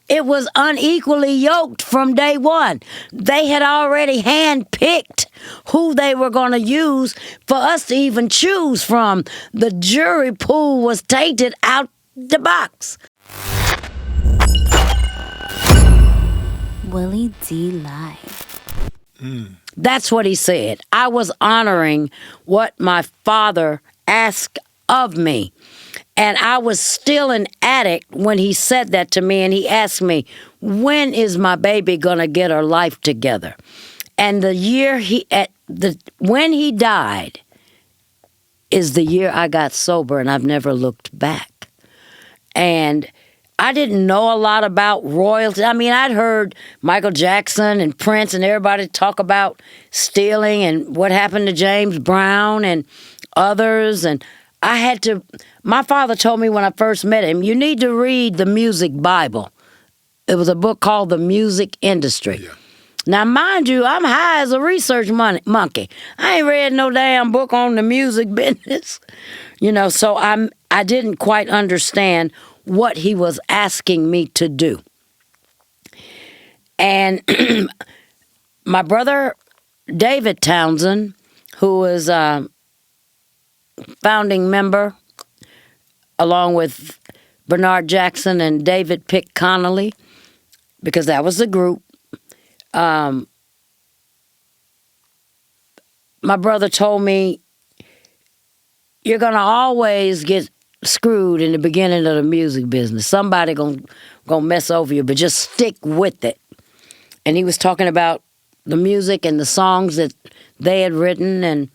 it was unequally yoked from day one. They had already handpicked who they were going to use for us to even choose from. The jury pool was tainted out the box. Willie D. Live. That's what he said. I was honoring what my father asked of me. And I was still an addict when he said that to me, and he asked me, when is my baby going to get her life together? And the year when he died is the year I got sober, and I've never looked back. And I didn't know a lot about royalty. I mean, I'd heard Michael Jackson and Prince and everybody talk about stealing and what happened to James Brown and others, and my father told me when I first met him, you need to read the music Bible. It was a book called The Music Industry. Yeah. Now, mind you, I'm high as a research monkey. I ain't read no damn book on the music business. So I didn't quite understand what he was asking me to do. And my brother, David Townsend, who was founding member, along with Bernard Jackson and David Pick Connolly, because that was the group. My brother told me, you're going to always get screwed in the beginning of the music business. Somebody gonna mess over you, but just stick with it. And he was talking about the music and the songs that they had written, and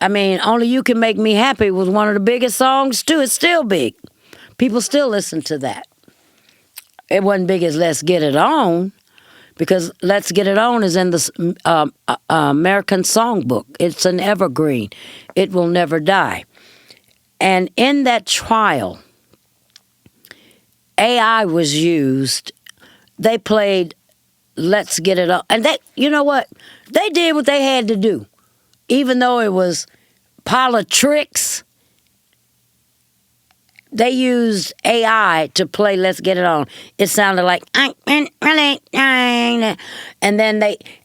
I mean, Only You Can Make Me Happy was one of the biggest songs, too. It's still big. People still listen to that. It wasn't big as Let's Get It On, because Let's Get It On is in the American Songbook. It's an evergreen. It will never die. And in that trial, AI was used. They played Let's Get It On. And you know what? They did what they had to do. Even though it was politics, they used AI to play Let's Get It On. It sounded like, and then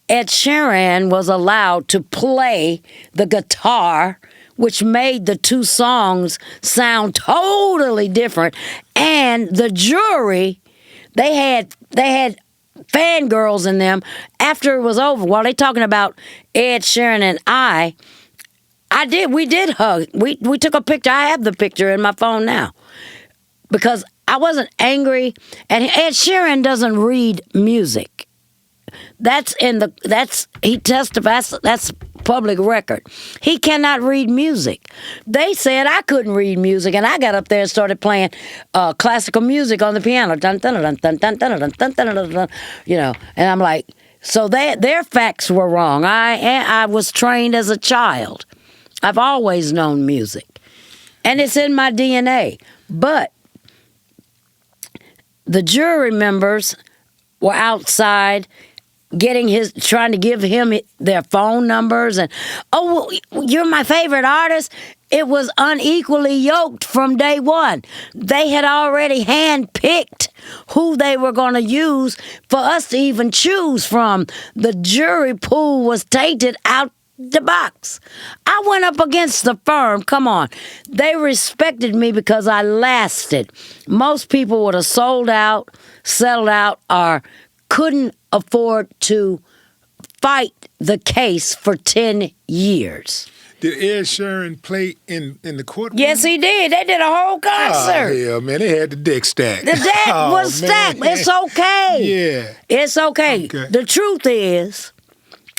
Ed Sheeran was allowed to play the guitar, which made the two songs sound totally different. And the jury, they had fangirls in them after it was over. While they talking about Ed Sheeran and we did hug. We took a picture. I have the picture in my phone now, because I wasn't angry. And Ed Sheeran doesn't read music. He testifies. That's public record. He cannot read music. They said I couldn't read music, and I got up there and started playing classical music on the piano. Dun, dun, dun, dun, dun, dun, dun, dun, dun, dun, dun, and I'm like, so their facts were wrong. I was trained as a child. I've always known music, and it's in my DNA. But the jury members were outside trying to give him their phone numbers, and you're my favorite artist. It was unequally yoked from day one. They had already handpicked who they were going to use for us to even choose from. The jury pool was tainted out the box. I went up against the firm. Come on. They respected me because I lasted. Most people would have sold out, settled out, or couldn't afford to fight the case for 10 years. Did Ed Sheeran play in the courtroom? Yes, he did. They did a whole concert. Oh, yeah, man. They had the deck stacked. The deck was stacked. It's okay. Yeah. It's okay. The truth is,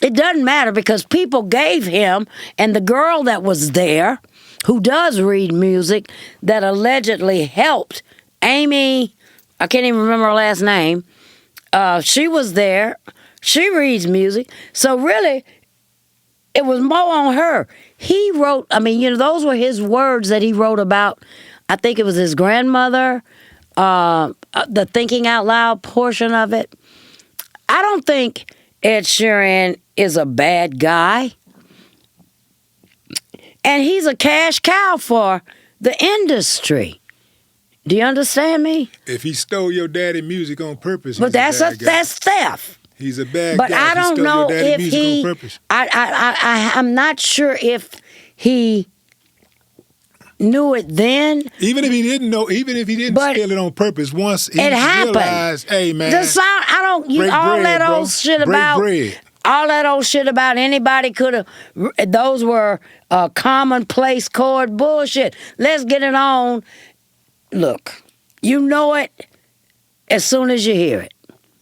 it doesn't matter, because people gave him, and the girl that was there, who does read music, that allegedly helped, Amy, I can't even remember her last name, she was there. She reads music. So really, it was more on her. He wrote, those were his words that he wrote about, I think it was his grandmother, the thinking out loud portion of it. I don't think Ed Sheeran is a bad guy. And he's a cash cow for the industry. Do you understand me? If he stole your daddy music on purpose, But he's a bad guy. that's theft. He's a bad But guy. I don't he stole know your daddy if music he. on purpose. I'm not sure if he knew it then. Even if he didn't know, even if he didn't But steal it on purpose, once he it happened. realized, hey man, The sound. I don't. You break all bread, that bro. old shit Break about. bread. All that old shit about anybody could have. Those were commonplace chord bullshit. Let's get it on. Look, you know it as soon as you hear it.